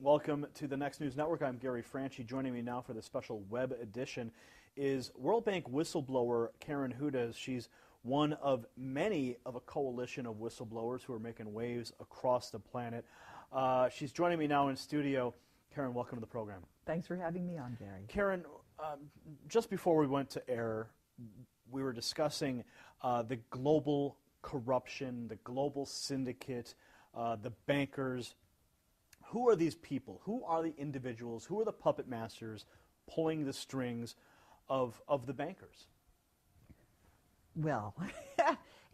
Welcome to the Next News Network. I'm Gary Franchi. Joining me now for the special web edition is World Bank whistleblower Karen Hudes. She's one of many of a coalition of whistleblowers who are making waves across the planet. She's joining me now in studio. Karen, welcome to the program. Thanks for having me on, Gary. Karen, just before we went to air, we were discussing the global corruption, the global syndicate, the bankers. Who are these people? Who are the individuals? Who are the puppet masters pulling the strings of the bankers? Well,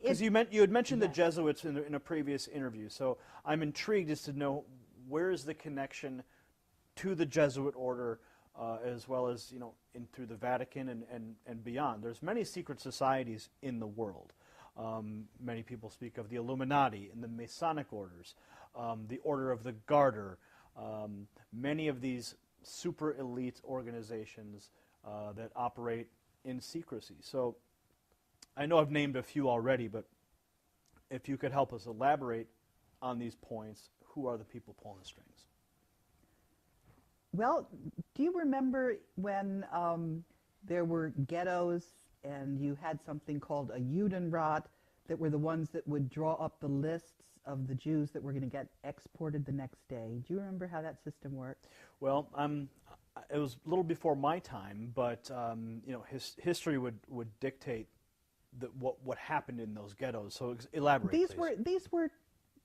because you had mentioned the Jesuits in a previous interview, so I'm intrigued as to know where is the connection to the Jesuit order, as well as in through the Vatican and beyond. There's many secret societies in the world. Many people speak of the Illuminati and the Masonic orders, the Order of the Garter, many of these super elite organizations that operate in secrecy. So I know I've named a few already, but if you could help us elaborate on these points, who are the people pulling the strings? Well, do you remember when there were ghettos and you had something called a Judenrat that were the ones that would draw up the lists of the Jews that were going to get exported the next day? Do you remember how that system worked? Well, it was a little before my time, but history would dictate what happened in those ghettos. So elaborate. These were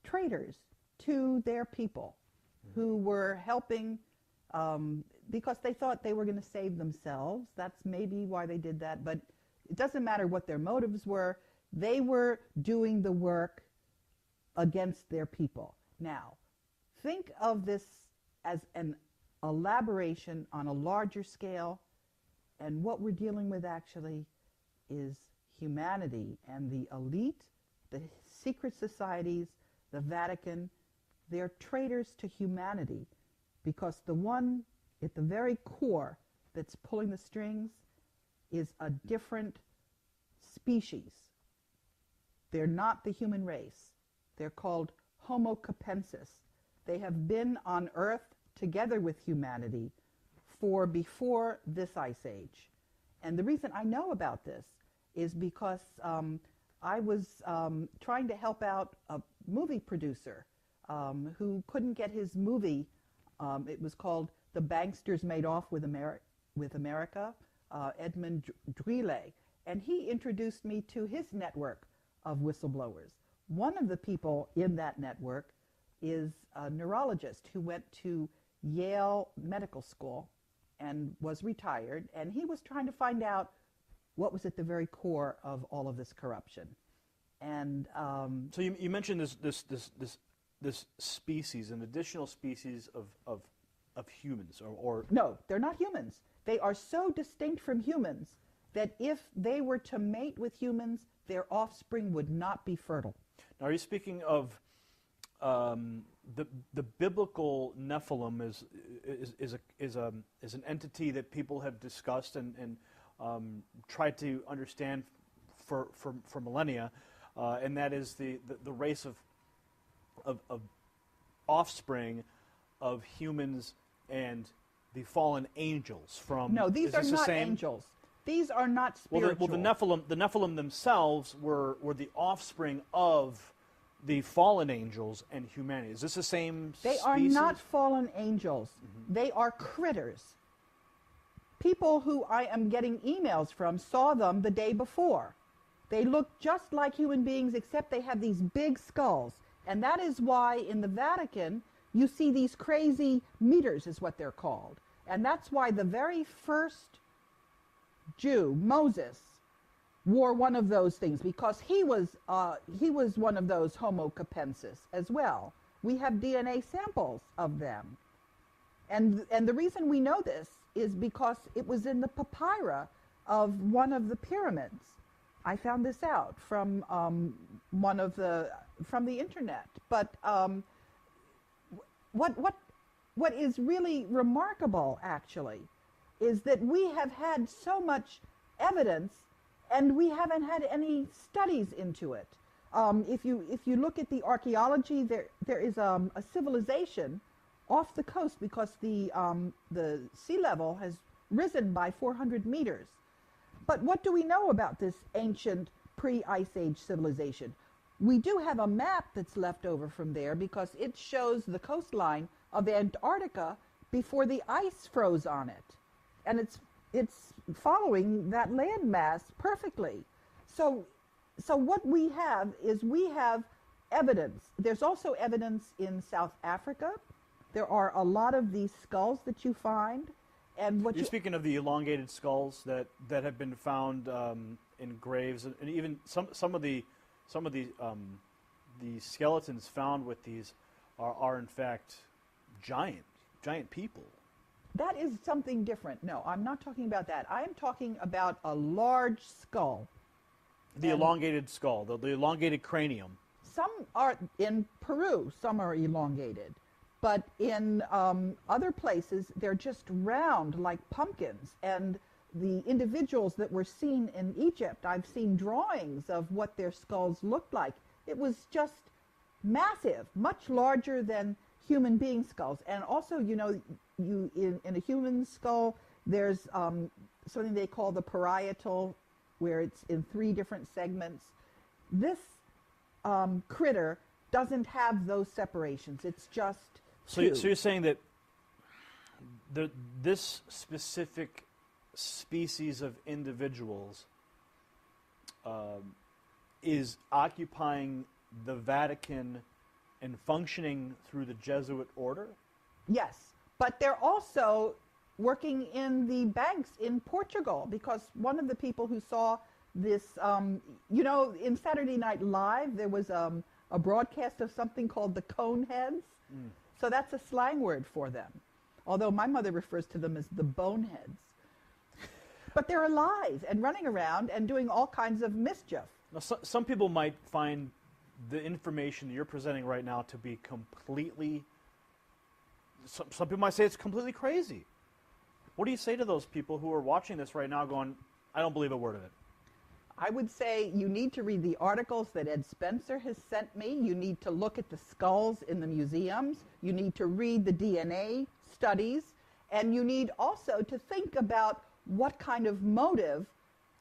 traitors to their people, who were helping because they thought they were going to save themselves. That's maybe why they did that, but it doesn't matter what their motives were. They were doing the work against their people. Now, think of this as an elaboration on a larger scale, and what we're dealing with actually is humanity and the elite, the secret societies, the Vatican. They're traitors to humanity, because the one at the very core that's pulling the strings is a different species. They're not the human race. They're called Homo capensis. They have been on Earth together with humanity for before this ice age. And the reason I know about this is because I was trying to help out a movie producer who couldn't get his movie. It was called The Banksters Made Off with America, Edmund Drille. And he introduced me to his network of whistleblowers. One of the people in that network is a neurologist who went to Yale Medical School and was retired, and he was trying to find out what was at the very core of all of this corruption. And so you mentioned this species, an additional species of humans, or no, they're not humans. They are so distinct from humans that if they were to mate with humans, their offspring would not be fertile. Now, are you speaking of the biblical Nephilim is an entity that people have discussed and tried to understand for millennia, and that is the race of offspring of humans and the fallen angels from. No, these are not angels. These are not spiritual. Well, the Nephilim themselves were the offspring of the fallen angels and humanity. Is this the same They species? are not fallen angels. They are critters. People who I am getting emails from saw them the day before. They look just like human beings, except they have these big skulls. And that is why in the Vatican you see these crazy meters, is what they're called. And that's why the very first Jew, Moses, wore one of those things, because he was one of those Homo capensis as well. We have DNA samples of them. And the reason we know this is because it was in the papyri of one of the pyramids. I found this out from from the internet. But what is really remarkable, actually, is that we have had so much evidence, and we haven't had any studies into it. If you look at the archaeology, there is a civilization off the coast because the sea level has risen by 400 meters. But what do we know about this ancient pre-Ice Age civilization? We do have a map that's left over from there because it shows the coastline of Antarctica before the ice froze on it. And it's following that landmass perfectly. So what we have is we have evidence. There's also evidence in South Africa. There are a lot of these skulls that you find. And what You're speaking of the elongated skulls that have been found in graves, and even some of the skeletons found with these are in fact giant people. That is something different. No, I'm not talking about that. I am talking about a large skull. The elongated skull, the elongated cranium. Some are in Peru, some are elongated. But in other places, they're just round like pumpkins. And the individuals that were seen in Egypt, I've seen drawings of what their skulls looked like. It was just massive, much larger than human being skulls. And also, you know, in a human skull, there's something they call the parietal, where it's in 3 different segments. This critter doesn't have those separations. It's just So you're saying that this specific species of individuals is occupying the Vatican and functioning through the Jesuit order? Yes, but they're also working in the banks in Portugal, because one of the people who saw this, you know, in Saturday Night Live, there was a broadcast of something called the Coneheads. Mm. So that's a slang word for them, although my mother refers to them as the boneheads. But they're alive and running around and doing all kinds of mischief. Now, some people might find the information that you're presenting right now to be completely, some people might say it's completely crazy. What do you say to those people who are watching this right now going, I don't believe a word of it? I would say you need to read the articles that Ed Spencer has sent me. You need to look at the skulls in the museums. You need to read the DNA studies. And you need also to think about what kind of motive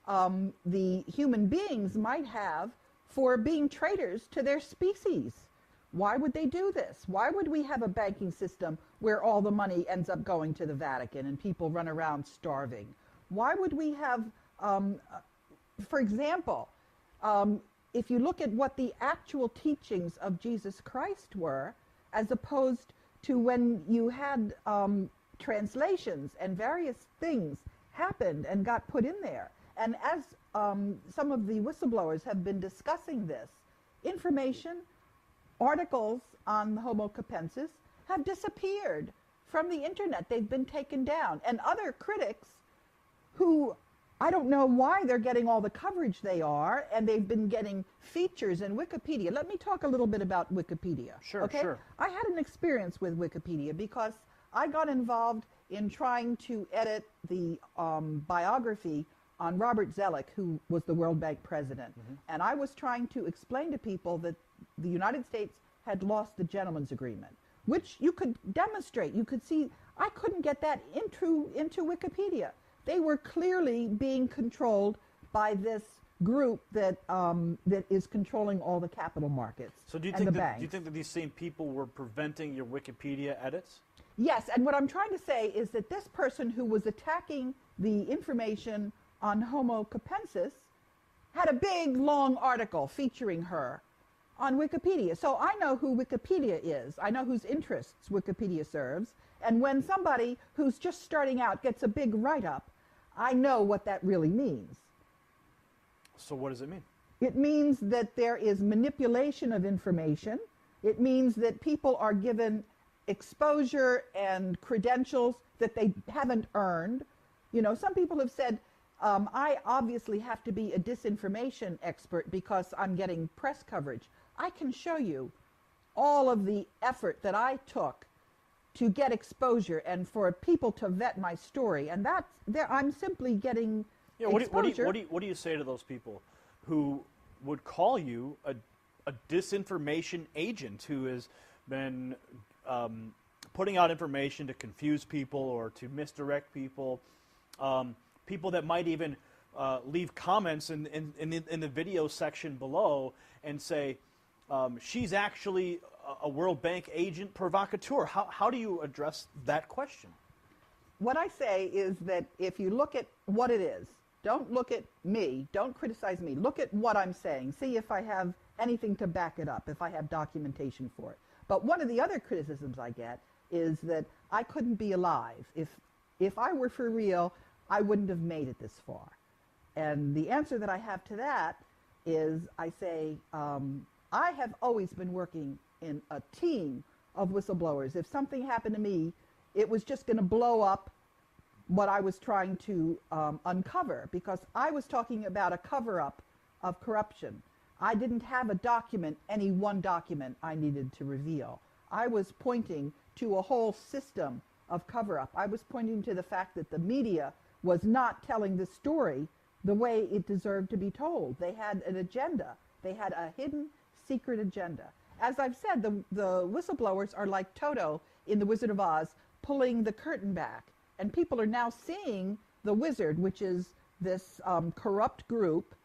the human beings might have for being traitors to their species. Why would they do this? Why would we have a banking system where all the money ends up going to the Vatican and people run around starving? Why would we have, for example, if you look at what the actual teachings of Jesus Christ were, as opposed to when you had translations and various things happened and got put in there. And as some of the whistleblowers have been discussing this, information, articles on the Homo capensis have disappeared from the internet. They've been taken down. And other critics who, I don't know why they're getting all the coverage they are, and they've been getting features in Wikipedia. Let me talk a little bit about Wikipedia. Sure, okay? Sure. I had an experience with Wikipedia because I got involved in trying to edit the biography on Robert Zellick, who was the World Bank president. Mm-hmm. And I was trying to explain to people that the United States had lost the gentleman's agreement, which you could demonstrate. You could see, I couldn't get that into Wikipedia. They were clearly being controlled by this group that that is controlling all the capital markets. So do you think that these same people were preventing your Wikipedia edits? Yes, and what I'm trying to say is that this person who was attacking the information on Homo capensis had a big, long article featuring her on Wikipedia. So I know who Wikipedia is. I know whose interests Wikipedia serves. And when somebody who's just starting out gets a big write-up, I know what that really means. So what does it mean? It means that there is manipulation of information. It means that people are given exposure and credentials that they haven't earned. You know, some people have said, I obviously have to be a disinformation expert because I'm getting press coverage. I can show you all of the effort that I took to get exposure and for people to vet my story, and that's there. I'm simply getting exposure. What do you say to those people who would call you a disinformation agent who has been putting out information to confuse people or to misdirect people. People that might even leave comments in the video section below and say, she's actually a World Bank agent provocateur. How do you address that question? What I say is that if you look at what it is, don't look at me, don't criticize me, look at what I'm saying, see if I have anything to back it up, if I have documentation for it. But one of the other criticisms I get is that I couldn't be alive. If I were for real, I wouldn't have made it this far. And the answer that I have to that is I say, I have always been working in a team of whistleblowers. If something happened to me, it was just going to blow up what I was trying to uncover, because I was talking about a cover-up of corruption. I didn't have a document, any one document I needed to reveal. I was pointing to a whole system of cover-up. I was pointing to the fact that the media was not telling the story the way it deserved to be told. They had an agenda. They had a hidden, secret agenda. As I've said, the whistleblowers are like Toto in The Wizard of Oz, pulling the curtain back. And people are now seeing the wizard, which is this corrupt group.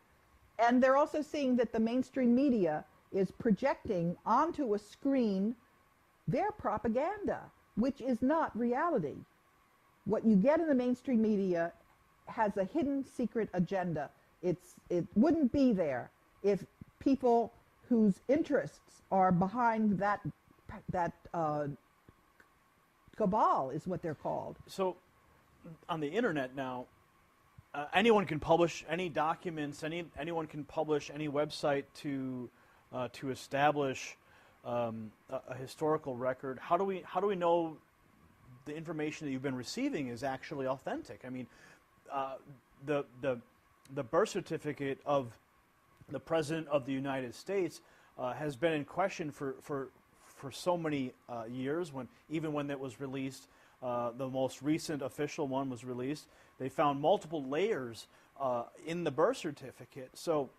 And they're also seeing that the mainstream media is projecting onto a screen their propaganda, which is not reality. What you get in the mainstream media has a hidden secret agenda. It wouldn't be there if people whose interests are behind that cabal is what they're called. So on the internet now, anyone can publish any documents, anyone can publish any website to establish a historical record. How do we know the information that you've been receiving is actually authentic? I mean, the birth certificate of the President of the United States has been in question for so many years. Even when it was released, the most recent official one was released, they found multiple layers in the birth certificate. So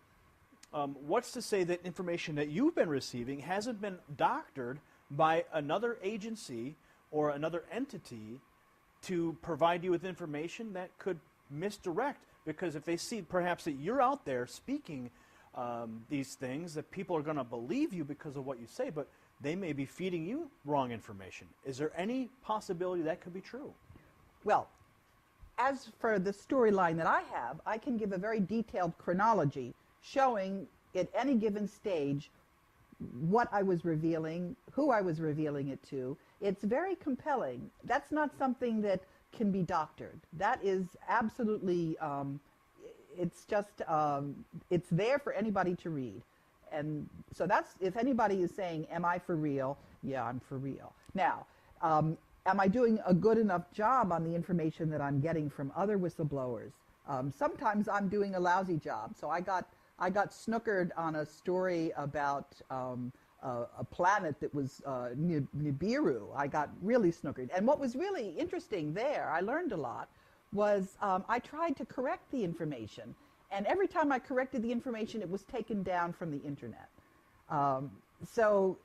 what's to say that information that you've been receiving hasn't been doctored by another agency or another entity to provide you with information that could misdirect? Because if they see perhaps that you're out there speaking these things, that people are going to believe you because of what you say, but they may be feeding you wrong information. Is there any possibility that could be true? Well, as for the storyline that I have, I can give a very detailed chronology showing at any given stage what I was revealing, who I was revealing it to. It's very compelling. That's not something that can be doctored. That is absolutely, it's just, it's there for anybody to read. And so that's, if anybody is saying, am I for real? Yeah, I'm for real. Now, am I doing a good enough job on the information that I'm getting from other whistleblowers? Sometimes I'm doing a lousy job. So I got snookered on a story about a planet that was Nibiru. I got really snookered. And what was really interesting there, I learned a lot, was I tried to correct the information. And every time I corrected the information, it was taken down from the internet. So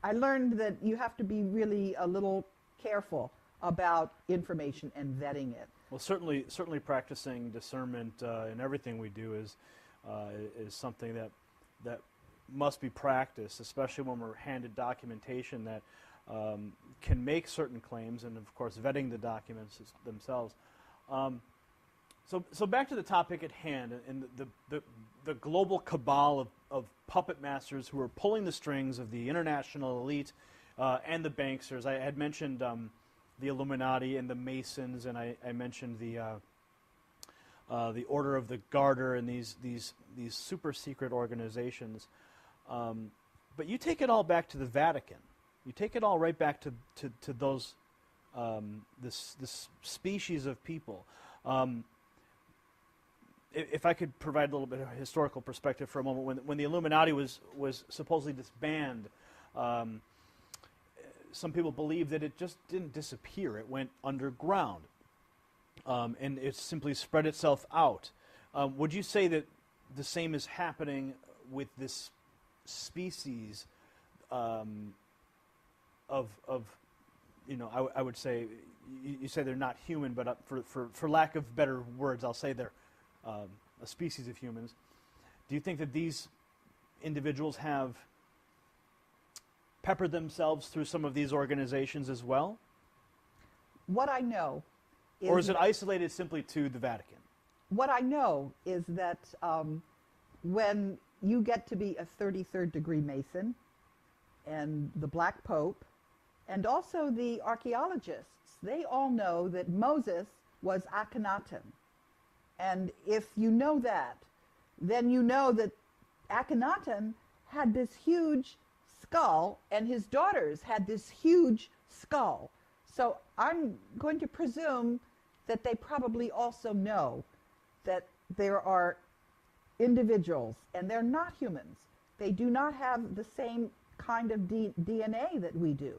I learned that you have to be really a little careful about information and vetting it. Well, certainly practicing discernment in everything we do is something that must be practiced, especially when we're handed documentation that can make certain claims, and of course vetting the documents themselves. So back to the topic at hand, and the global cabal of puppet masters who are pulling the strings of the international elite and the banksters. I had mentioned the Illuminati and the Masons, and I mentioned the Order of the Garter and these super secret organizations. But you take it all back to the Vatican. You take it all right back to those this species of people. If I could provide a little bit of historical perspective for a moment, when the Illuminati was supposedly disbanded, some people believe that it just didn't disappear. It went underground, and it simply spread itself out. Would you say that the same is happening with this species of I would say, you say they're not human, but for lack of better words, I'll say they're a species of humans. Do you think that these individuals have peppered themselves through some of these organizations as well? What I know is... Or is it isolated simply to the Vatican? What I know is that when you get to be a 33rd degree Mason, and the Black Pope, and also the archaeologists, they all know that Moses was Akhenaten. And if you know that, then you know that Akhenaten had this huge skull, and his daughters had this huge skull. So I'm going to presume that they probably also know that there are individuals, and they're not humans. They do not have the same kind of DNA that we do.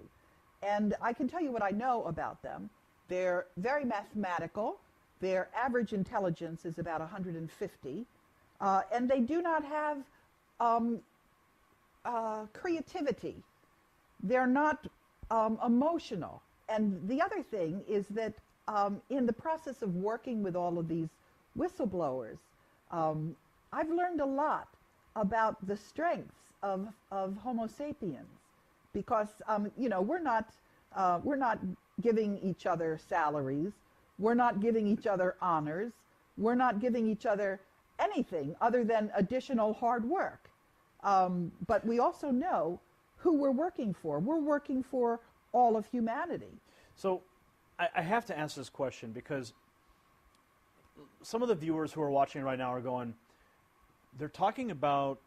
And I can tell you what I know about them. They're very mathematical. Their average intelligence is about 150. And they do not have creativity. They're not emotional. And the other thing is that in the process of working with all of these whistleblowers, I've learned a lot about the strengths of Homo sapiens, because we're not giving each other salaries, we're not giving each other honors, we're not giving each other anything other than additional hard work. But we also know who we're working for. We're working for all of humanity. So I have to ask this question, because some of the viewers who are watching right now are going, they're talking about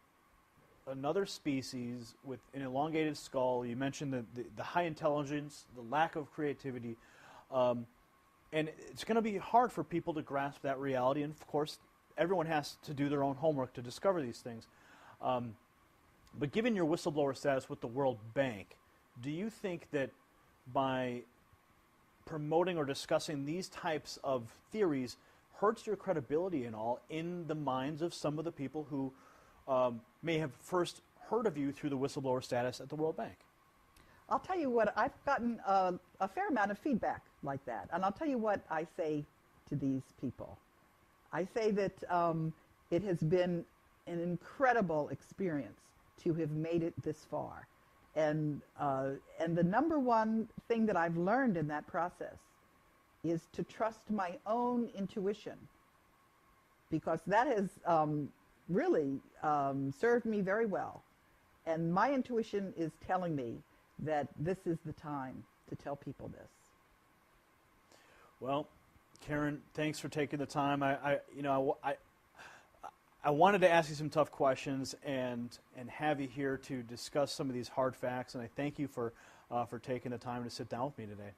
another species with an elongated skull. You mentioned the high intelligence, the lack of creativity, and it's going to be hard for people to grasp that reality. And of course, everyone has to do their own homework to discover these things. But given your whistleblower status with the World Bank, do you think that by promoting or discussing these types of theories hurts your credibility and all in the minds of some of the people who may have first heard of you through the whistleblower status at the World Bank? I'll tell you what, I've gotten a fair amount of feedback like that. And I'll tell you what I say to these people. I say that it has been an incredible experience to have made it this far. And the number one thing that I've learned in that process is to trust my own intuition, because that has really served me very well. And my intuition is telling me that this is the time to tell people this. Well, Karen, thanks for taking the time. I wanted to ask you some tough questions and have you here to discuss some of these hard facts, and I thank you for taking the time to sit down with me today.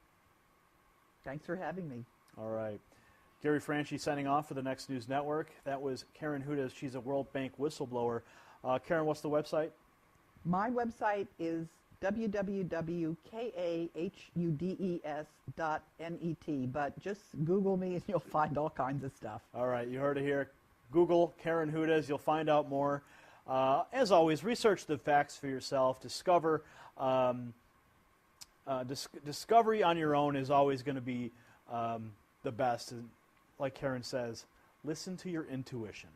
Thanks for having me. All right. Gary Franchi signing off for the Next News Network. That was Karen Hudes. She's a World Bank whistleblower. Karen, what's the website? My website is www.kahudes.net, but just Google me and you'll find all kinds of stuff. All right, you heard it here. Google Karen Hudes. You'll find out more. As always, research the facts for yourself. Discover. Discovery on your own is always going to be the best. And like Karen says, listen to your intuition.